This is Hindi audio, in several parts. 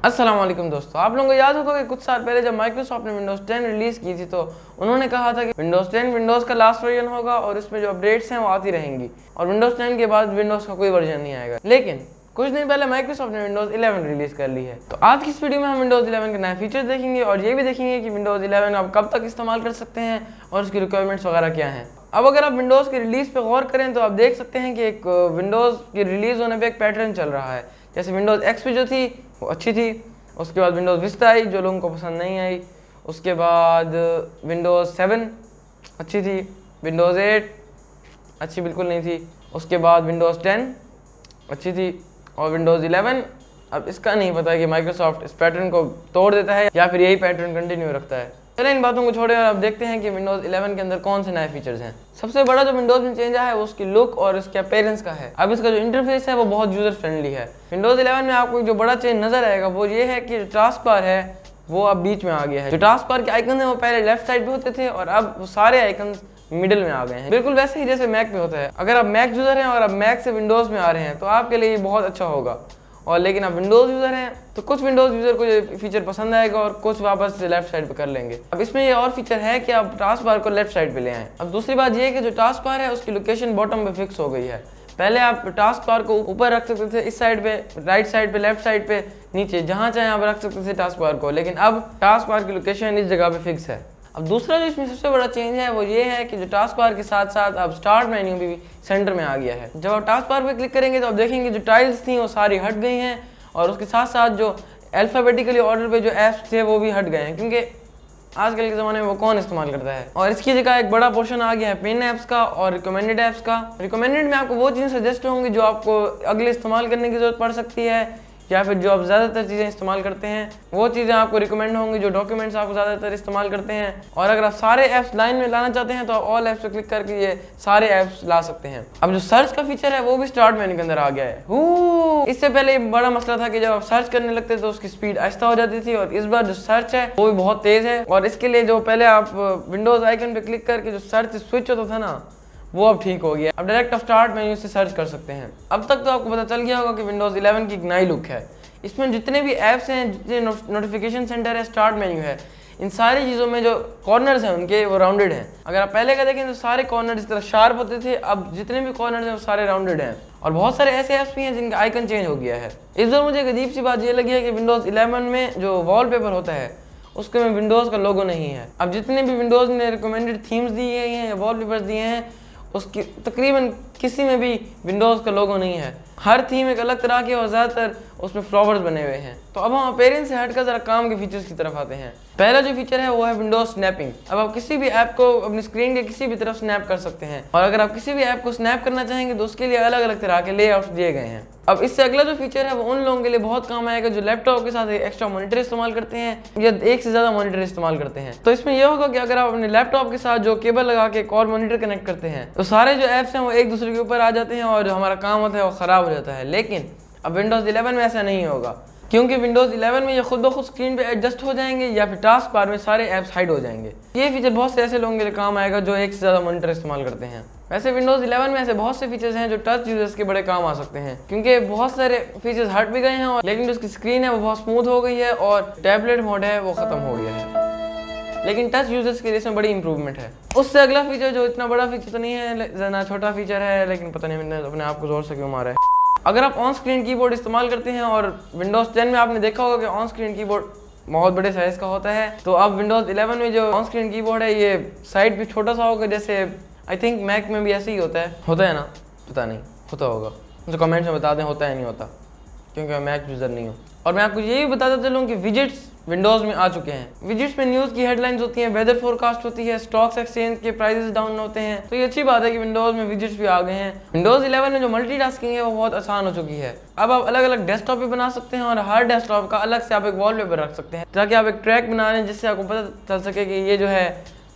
अस्सलाम वालेकुम दोस्तों, आप लोगों को याद होगा कि कुछ साल पहले जब माइक्रोसॉफ्ट ने विंडोज़ 10 रिलीज़ की थी तो उन्होंने कहा था कि विंडोज़ 10 विंडोज़ का लास्ट वर्जन होगा और इसमें जो अपडेट्स हैं वो आती रहेंगी और विंडोज़ 10 के बाद विंडोज़ का कोई वर्जन नहीं आएगा। लेकिन कुछ दिन पहले माइक्रोसॉफ्ट ने विंडोज़ 11 रिलीज़ कर ली है। तो आज की इस वीडियो में हम विंडोज़ 11 के नए फीचर्स देखेंगे और ये भी देखेंगे कि विंडोज़ 11 आप कब तक इस्तेमाल कर सकते हैं और उसकी रिक्वायरमेंट्स वगैरह क्या हैं। अब अगर आप विंडोज़ की रिलीज़ पे गौर करें तो आप देख सकते हैं कि एक विंडोज़ की रिलीज़ होने पे एक पैटर्न चल रहा है। जैसे विंडोज़ XP जो थी वो अच्छी थी, उसके बाद विंडोज़ विस्टा आई जो लोगों को पसंद नहीं आई, उसके बाद विंडोज़ 7 अच्छी थी, विंडोज़ 8 अच्छी बिल्कुल नहीं थी, उसके बाद विंडोज़ 10 अच्छी थी और विंडोज़ 11 अब इसका नहीं पता कि माइक्रोसॉफ्ट इस पैटर्न को तोड़ देता है या फिर यही पैटर्न कंटिन्यू रखता है। चलिए इन बातों को छोड़े और अब देखते हैं कि विंडोज़ 11 के अंदर कौन से नए फीचर्स हैं। सबसे बड़ा जो विंडोज़ में चेंज आया है वो उसकी लुक और उसके अपीयरेंस का है। अब इसका जो इंटरफेस है वो बहुत यूजर फ्रेंडली है। विंडोज़ 11 में आपको जो बड़ा चेंज नजर आएगा वो ये है कि टास्क बार है वो अब बीच में आ गया है। जो टास्क बार के आइकन है वो पहले लेफ्ट साइड पे होते थे और अब वो सारे आइकन मिडिल में आ गए हैं, बिल्कुल वैसे ही जैसे मैक पे होता है। अगर आप मैक यूजर हैं और अब मैक से विंडोज़ में आ रहे हैं तो आपके लिए ये बहुत अच्छा होगा। और लेकिन आप विंडोज़ यूज़र हैं तो कुछ विंडोज़ यूज़र को ये फीचर पसंद आएगा और कुछ वापस से लेफ्ट साइड पे कर लेंगे। अब इसमें ये और फीचर है कि आप टास्क बार को लेफ्ट साइड पे ले आएं। अब दूसरी बात ये है कि जो टास्क बार है उसकी लोकेशन बॉटम पे फिक्स हो गई है। पहले आप टास्क बार को ऊपर रख सकते थे, इस साइड पे, राइट साइड पे, लेफ्ट साइड पे, नीचे, जहाँ चाहे आप रख सकते थे टास्क बार को, लेकिन अब टास्क बार की लोकेशन इस जगह पे फिक्स है। अब दूसरा जो इसमें सबसे बड़ा चेंज है वो ये है कि जो टास्क बार के साथ साथ अब स्टार्ट मेन्यू भी सेंटर में आ गया है। जब आप टास्क बार पे क्लिक करेंगे तो आप देखेंगे जो टाइल्स थी वो सारी हट गई हैं और उसके साथ साथ जो अल्फ़ाबेटिकली ऑर्डर पे जो ऐप्स थे वो भी हट गए हैं, क्योंकि आजकल के ज़माने में वो कौन इस्तेमाल करता है। और इसकी जगह एक बड़ा पोर्शन आ गया है पेन ऐप्स का और रिकमेंडेड ऐप्स का। रिकमेंडेड में आपको वो चीज़ें सजेस्ट होंगी जो आपको अगले इस्तेमाल करने की ज़रूरत पड़ सकती है या फिर जो आप ज़्यादातर चीज़ें इस्तेमाल करते हैं वो चीज़ें आपको रिकमेंड होंगी, जो डॉक्यूमेंट्स आपको ज़्यादातर इस्तेमाल करते हैं। और अगर आप सारे ऐप्स लाइन में लाना चाहते हैं तो आप ऑल ऐप्स पे क्लिक करके ये सारे ऐप्स ला सकते हैं। अब जो सर्च का फीचर है वो भी स्टार्ट मेन्यू के अंदर आ गया है। इससे पहले बड़ा मसला था कि जब आप सर्च करने लगते तो उसकी स्पीड आहिस्ता हो जाती थी और इस बार जो सर्च है वो भी बहुत तेज़ है। और इसके लिए जो पहले आप विंडोज़ आइकन पे क्लिक करके जो सर्च स्विच होता था ना वो अब ठीक हो गया। अब डायरेक्ट आप स्टार्ट मेन्यू से सर्च कर सकते हैं। अब तक तो आपको पता चल गया होगा कि विंडोज़ 11 की एक नई लुक है। इसमें जितने भी ऐप्स हैं, जितने नोटिफिकेशन सेंटर है, स्टार्ट मेन्यू है, इन सारी चीज़ों में जो कॉर्नर्स हैं उनके वो राउंडेड हैं। अगर आप पहले का देखें तो सारे कॉर्नर इस तरह शार्प होते थे, अब जितने भी कॉर्नर्स हैं वो सारे राउंडेड हैं। और बहुत सारे ऐसे ऐप्स भी हैं जिनका आइकन चेंज हो गया है। इस दौर मुझे एक अजीब सी बात ये लगी है कि विंडोज़ 11 में जो वॉलपेपर होता है उसके में विंडोज़ का लोगो नहीं है। अब जितने भी विंडोज़ ने रिकमेंडेड थीम्स दी गई हैं या वॉलपेपर्स दिए हैं उसकी तकरीबन किसी में भी विंडोज़ का लोगो नहीं है। हर थीम एक अलग तरह की और ज़्यादातर उसमें फ्लावर्स बने हुए हैं। तो अब हम अपीयरेंस से हटकर ज़रा काम के फीचर्स की तरफ आते हैं। पहला जो फीचर है वो है विंडोज स्नैपिंग। अब आप किसी भी ऐप को अपनी स्क्रीन के किसी भी तरफ स्नैप कर सकते हैं और अगर आप किसी भी ऐप को स्नैप करना चाहेंगे तो उसके लिए अलग अलग तरह के लेआउट्स दिए गए हैं। अब इससे अगला जो फीचर है वो उन लोगों के लिए बहुत काम आएगा जो लैपटॉप के साथ एक एक्स्ट्रा मॉनिटर इस्तेमाल करते हैं या एक से ज़्यादा मॉनिटर इस्तेमाल करते हैं। तो इसमें यह होगा कि अगर आप अपने लैपटॉप के साथ जो केबल लगा के एक और मॉनिटर कनेक्ट करते हैं तो सारे जो ऐप्स हैं वो एक दूसरे के ऊपर आ जाते हैं और जो हमारा काम होता है वो ख़राब हो जाता है। लेकिन अब विंडोज़ 11 में ऐसा नहीं होगा, क्योंकि विंडोज़ 11 में ये खुद ब खुद स्क्रीन पे एडजस्ट हो जाएंगे या फिर टास्क बार में सारे ऐप्स हाइड हो जाएंगे। ये फीचर बहुत से ऐसे लोगों के लिए काम आएगा जो एक से ज़्यादा मॉनिटर इस्तेमाल करते हैं। वैसे विंडोज़ 11 में ऐसे बहुत से फीचर्स हैं जो टच यूजर्स के बड़े काम आ सकते हैं, क्योंकि बहुत सारे फीचर्स हट भी गए हैं और लेकिन जो उसकी स्क्रीन है वो बहुत स्मूथ हो गई है और टैबलेट मोड है वो ख़त्म हो गया है। लेकिन टच यूजर्स के लिए इसमें बड़ी इंप्रूवमेंट है। उससे अगला फीचर जो इतना बड़ा फीचर तो नहीं है, ज़रा छोटा फीचर है, लेकिन पता नहीं मैंने अपने आप को जोर से क्यों मारा है। अगर आप ऑन स्क्रीन कीबोर्ड इस्तेमाल करते हैं और विंडोज़ 10 में आपने देखा होगा कि ऑन स्क्रीन कीबोर्ड बहुत बड़े साइज़ का होता है, तो अब विंडोज़ 11 में जो ऑन स्क्रीन कीबोर्ड है ये साइड पे छोटा सा होगा। जैसे आई थिंक मैक में भी ऐसे ही होता है ना, पता नहीं, होता होगा, मुझे कमेंट्स में बता दें होता है नहीं होता, क्योंकि मैं मैक यूज़र नहीं हूँ। और मैं आपको ये भी बताता चलूँ कि विजेट्स विंडोज़ में आ चुके हैं। विजेट्स में न्यूज़ की हेडलाइंस होती हैं, वेदर फोरकास्ट होती है, स्टॉक्स एक्सचेंज के प्राइसेस डाउन होते हैं। तो ये अच्छी बात है कि विंडोज़ में विजेट्स भी आ गए हैं। विंडोज़ 11 में जो मल्टीटास्किंग है वो बहुत आसान हो चुकी है। अब आप अलग अलग डेस्कटॉप भी बना सकते हैं और हर डेस्कटॉप का अलग से आप एक वॉलपेपर रख सकते हैं ताकि आप एक ट्रैक बना लें जिससे आपको पता चल सके कि ये जो है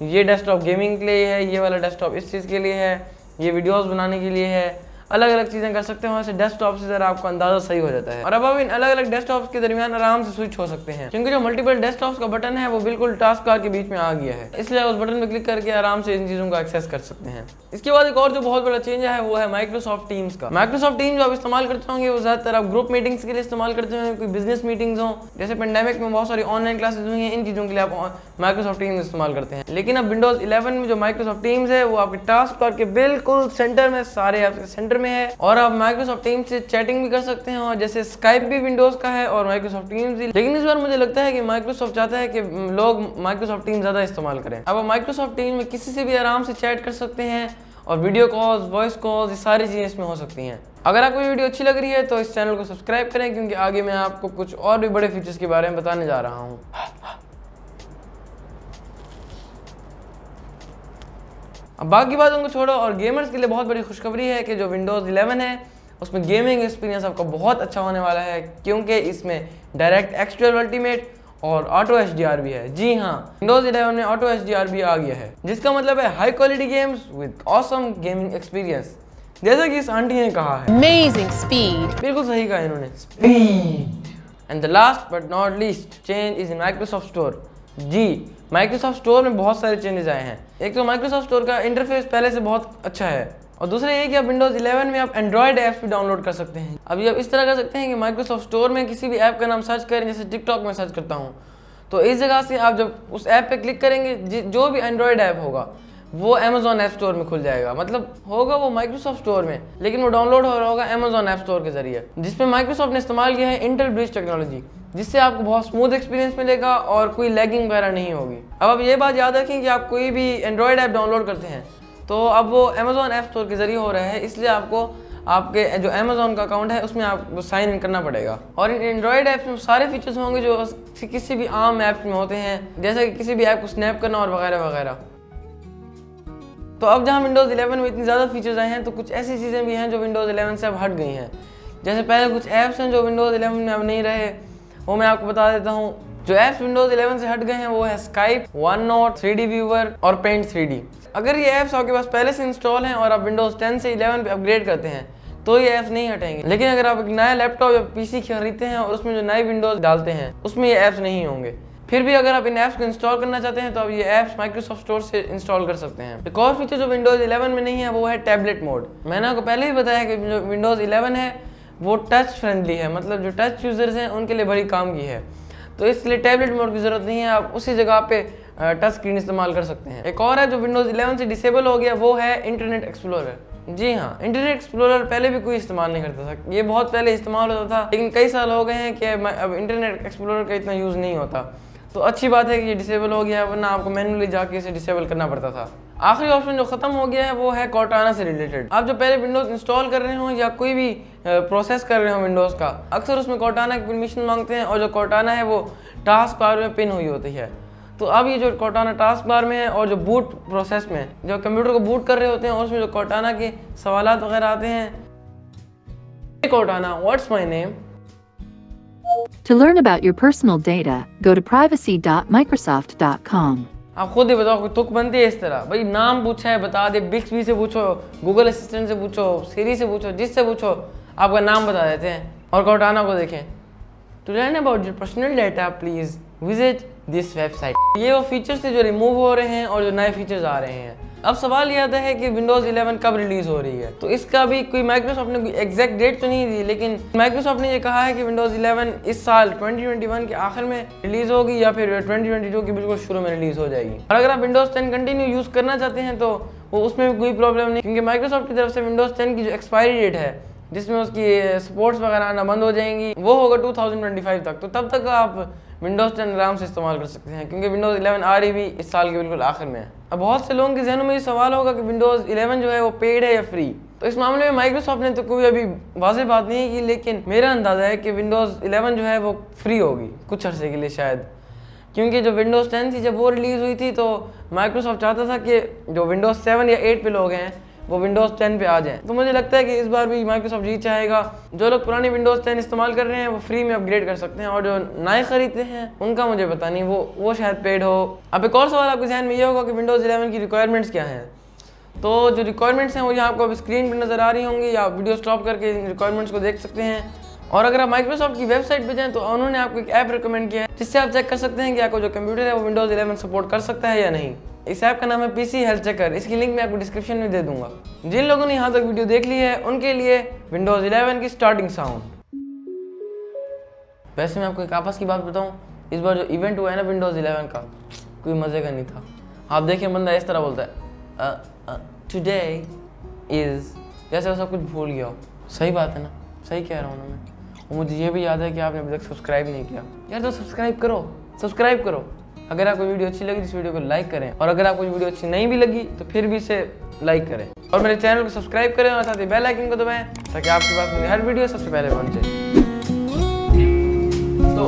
ये डेस्कटॉप गेमिंग के लिए है, ये वाला डेस्कटॉप इस चीज़ के लिए है, ये वीडियोज़ बनाने के लिए है। अलग अलग चीज़ें कर सकते हो। ऐसे डेस्कटॉप से ज़रा आपको अंदाजा सही हो जाता है। और अब आप इन अलग अलग डेस्कटॉप्स के दरमियान आराम से स्विच हो सकते हैं, क्योंकि जो मल्टीपल डेस्कटॉप्स का बटन है वो बिल्कुल टास्क बार के बीच में आ गया है, इसलिए उस बटन पर क्लिक करके आराम से इन चीज़ों को एक्सेस कर सकते हैं। इसके बाद एक और जो बहुत बड़ा चेंज है वो है माइक्रोसॉफ्ट टीम्स का। माइक्रोसॉफ्ट टीम्स जो आप इस्तेमाल करते होंगे वो ज़्यादातर आप ग्रुप मीटिंग्स के लिए इस्तेमाल करते होंगे, कोई बिजनेस मीटिंग्स हो, जैसे पेंडेमिक में बहुत सारी ऑनलाइन क्लासेस हुई हैं, इन चीज़ों के लिए आप माइक्रोसॉफ्ट टीम्स इस्तेमाल करते हैं। लेकिन अब विंडोज 11 में जो माइक्रोसॉफ्ट टीम्स है वो आपके टास्क बार के बिल्कुल सेंटर में, सारे ऐप्स के सेंटर में है, और आप माइक्रोसॉफ्ट टीम्स से चैटिंग भी कर सकते हैं। और जैसे स्काइप भी विंडोज का है और माइक्रोसॉफ्ट टीम्स भी, लेकिन इस बार मुझे लगता है कि माइक्रोसॉफ्ट चाहता है कि लोग माइक्रोसॉफ्ट टीम्स ज़्यादा इस्तेमाल करें। अब आप माइक्रोसॉफ्ट टीम में किसी से भी आराम से चैट कर सकते हैं, और वीडियो कॉल्स, वॉइस कॉल्स, ये सारी चीज़ें इसमें हो सकती हैं। अगर आपको ये वीडियो अच्छी लग रही है तो इस चैनल को सब्सक्राइब करें, क्योंकि आगे मैं आपको कुछ और भी बड़े फीचर्स के बारे में बताने जा रहा हूँ। अब बाकी बातों को छोड़ो, और गेमर्स के लिए बहुत बड़ी खुशखबरी है कि जो विंडोज़ 11 है उसमें गेमिंग एक्सपीरियंस आपका बहुत अच्छा होने वाला है, क्योंकि इसमें डायरेक्ट एक्स12 अल्टीमेट और ऑटो HDR भी है। जी हाँ, विंडोज 11 में ऑटो HDR भी आ गया है, जिसका मतलब है high quality games with awesome gaming experience. जैसा कि इस आंटी ने कहा है, अमेजिंग स्पीड। बिल्कुल सही कहा इन्होंने, speed. And the last but not least change is in Microsoft Store. जी, माइक्रोसॉफ्ट स्टोर में बहुत सारे चेंजेस आए हैं। एक तो माइक्रोसॉफ्ट स्टोर का इंटरफेस पहले से बहुत अच्छा है, और दूसरा ये कि आप विंडोज 11 में आप एंड्रॉयड ऐप्स भी डाउनलोड कर सकते हैं। अभी आप इस तरह कर सकते हैं कि माइक्रोसॉफ्ट स्टोर में किसी भी ऐप का नाम सर्च करें, जैसे टिकटॉक में सर्च करता हूँ, तो इस जगह से आप जब उस ऐप पे क्लिक करेंगे, जो भी एंड्रॉयड ऐप होगा वो अमेजॉन ऐप स्टोर में खुल जाएगा। मतलब होगा वो माइक्रोसॉफ्ट स्टोर में, लेकिन वो डाउनलोड हो रहा होगा अमेजॉन ऐप स्टोर के जरिए, जिसमें माइक्रोसॉफ्ट ने इस्तेमाल किया है इंटेल ब्रिज टेक्नोलॉजी, जिससे आपको बहुत स्मूथ एक्सपीरियंस मिलेगा और कोई लैगिंग वगैरह नहीं होगी। अब आप ये बात याद रखें कि आप कोई भी एंड्रॉयड ऐप डाउनलोड करते हैं तो अब वो अमेजॉन ऐप स्टोर के जरिए हो रहा है, इसलिए आपको आपके जो अमेजॉन का अकाउंट है उसमें आपको साइन इन करना पड़ेगा। और इन एंड्रॉयड ऐप्स में सारे फीचर्स होंगे जो किसी भी आम ऐप्स में होते हैं, जैसे कि किसी भी ऐप को स्नैप करना और वगैरह वगैरह। तो अब जहाँ विंडोज़ 11 में इतनी ज़्यादा फीचर्स आए हैं, तो कुछ ऐसी चीज़ें भी हैं जो विंडोज़ 11 से अब हट गई हैं। जैसे पहले कुछ ऐप्स हैं जो विंडोज़ 11 में अब नहीं रहे, वो मैं आपको बता देता हूँ। जो ऐप्स विंडोज़ 11 से हट गए हैं वो है Skype, one note, 3D viewer और पेंट 3D। अगर ये ऐप्स आपके पास पहले से इंस्टॉल हैं और आप विंडोज़ 10 से 11 पे अपग्रेड करते हैं तो ये ऐप्स नहीं हटेंगे। लेकिन अगर आप एक नया लैपटॉप या पीसी खरीदते हैं और उसमें जो नए विंडोज़ डालते हैं उसमें ये ऐप्स नहीं होंगे। फिर भी अगर आप इन ऐप्स को इंस्टॉल करना चाहते हैं तो आप ये ऐप्स माइक्रोसॉफ्ट स्टोर से इंस्टॉल कर सकते हैं। एक और फीचर जो विंडोज़ 11 में नहीं है वो है टैबलेट मोड। मैंने आपको पहले ही बताया कि जो विंडोज़ 11 है वो टच फ्रेंडली है, मतलब जो टच यूज़र्स हैं उनके लिए बड़ी काम की है, तो इसलिए टैबलेट मोड की ज़रूरत नहीं है, आप उसी जगह पे टच स्क्रीन इस्तेमाल कर सकते हैं। एक और है जो विंडोज़ 11 से डिसेबल हो गया, वो है इंटरनेट एक्सप्लोरर। जी हाँ, इंटरनेट एक्सप्लोरर पहले भी कोई इस्तेमाल नहीं करता था, ये बहुत पहले इस्तेमाल होता था, लेकिन कई साल हो गए हैं कि अब इंटरनेट एक्सप्लोरर का इतना यूज़ नहीं होता। तो अच्छी बात है कि ये डिसेबल हो गया है, वरना आपको मैनुअली जाके इसे डिसेबल करना पड़ता था। आखिरी ऑप्शन जो ख़त्म हो गया है वो है कॉर्टाना से रिलेटेड। आप जो पहले विंडोज़ इंस्टॉल कर रहे हो या कोई भी प्रोसेस कर रहे हो विंडोज़ का, अक्सर उसमें कॉर्टाना की परमिशन मांगते हैं, और जो कॉर्टाना है वो टास्क बार में पिन हुई होती है। तो अब ये जो कॉर्टाना टास्क बार में है और जो बूट प्रोसेस में जो कंप्यूटर को बूट कर रहे होते हैं और उसमें जो कॉर्टाना के सवालात वगैरह आते हैं, Cortana, what's my name? To learn about your personal data, go to privacy.microsoft.com. आप खुद ही बताओ, कोई तुक बनती है इस तरह? भाई नाम पूछा है बता दे, बिक्सबी से पूछो, गूगल असिस्टेंट से पूछो, सिरी से पूछो, जिससे पूछो आपका नाम बता देते हैं। और कॉर्टाना को देखें, to learn about your personal data please visit this website. ये वो फीचर्स थे जो रिमूव हो रहे हैं और जो नए फीचर्स आ रहे हैं। अब सवाल ये आता है कि विंडोज़ 11 कब रिलीज़ हो रही है, तो इसका भी कोई माइक्रोसॉफ्ट ने कोई एग्जैक्ट डेट तो नहीं दी, लेकिन माइक्रोसॉफ्ट ने ये कहा है कि विंडोज़ 11 इस साल 2021 के आखिर में रिलीज़ होगी या फिर 2022 की बिल्कुल शुरू में रिलीज़ हो जाएगी। और अगर आप विंडोज़ 10 कंटिन्यू यूज़ करना चाहते हैं तो वो उसमें भी कोई प्रॉब्लम नहीं, क्योंकि माइक्रोसॉफ्ट की तरफ से विंडोज़ 10 की जो एक्सपायरी डेट है जिसमें उसकी सपोर्ट्स वगैरह आना बंद हो जाएंगी, वो होगा 2025 तक। तो तब तक आप विंडोज़ 10 आराम से इस्तेमाल कर सकते हैं, क्योंकि विंडोज़ 11 आ रही भी इस साल के बिल्कुल आखिर में है। अब बहुत से लोगों के जहनों में ये सवाल होगा कि विंडोज़ 11 जो है वो पेड है या फ्री। तो इस मामले में माइक्रोसॉफ्ट ने तो कोई अभी वाज़ेह बात नहीं की, लेकिन मेरा अंदाज़ा है कि विंडोज़ 11 जो है वो फ्री होगी कुछ अर्से के लिए शायद, क्योंकि जो विंडोज़ 10 थी जब वो रिलीज़ हुई थी तो माइक्रोसॉफ्ट चाहता था कि जो विंडोज़ 7 या 8 पे लोग हैं वो विंडोज़ 10 पे आ जाएं। तो मुझे लगता है कि इस बार भी माइक्रोसॉफ्ट जीत चाहेगा। जो लोग पुरानी विंडोज़ 10 इस्तेमाल कर रहे हैं वो फ्री में अपग्रेड कर सकते हैं, और जो नए खरीदते हैं उनका मुझे पता नहीं, वो शायद पेड हो। अब एक और सवाल आपके जहन में ये होगा कि विंडोज़ 11 की रिक्वायरमेंट्स क्या हैं। तो जो रिक्वायरमेंट्स हैं वो यहाँ आपको स्क्रीन पर नज़र आ रही होंगी, या वीडियो स्टॉप करके इन रिक्वायरमेंट्स को देख सकते हैं। और अगर आप माइक्रोसॉफ्ट की वेबसाइट पे जाएं तो उन्होंने आपको एक ऐप रिकमेंड किया है जिससे आप चेक कर सकते हैं कि आपको जो कंप्यूटर है वो विंडोज़ 11 सपोर्ट कर सकता है या नहीं। इस ऐप का नाम है पीसी हेल्थ चेकर। इसकी लिंक मैं आपको डिस्क्रिप्शन में दे दूंगा। जिन लोगों ने यहाँ तक वीडियो देख ली है उनके लिए विंडोज़ 11 की स्टार्टिंग साउंड। वैसे मैं आपको एक आपस की बात बताऊँ, इस बार जो इवेंट हुआ है ना विंडोज़ 11 का, कोई मज़े का नहीं था। आप देखिए बंदा इस तरह बोलता है टुडे इज़, जैसे वो सब कुछ भूल गया हो। सही बात है ना, सही कह रहा हूँ ना मैं। और मुझे ये भी याद है कि आपने अभी तक सब्सक्राइब नहीं किया यार, तो सब्सक्राइब करो। अगर आपको वीडियो अच्छी लगी तो इस वीडियो को लाइक करें, और अगर आपको वीडियो अच्छी नहीं भी लगी तो फिर भी इसे लाइक करें, और मेरे चैनल को सब्सक्राइब करें और साथ ही बेल आइकन को दबाएं ताकि आपके पास मेरी हर वीडियो सबसे पहले पहुंचे। तो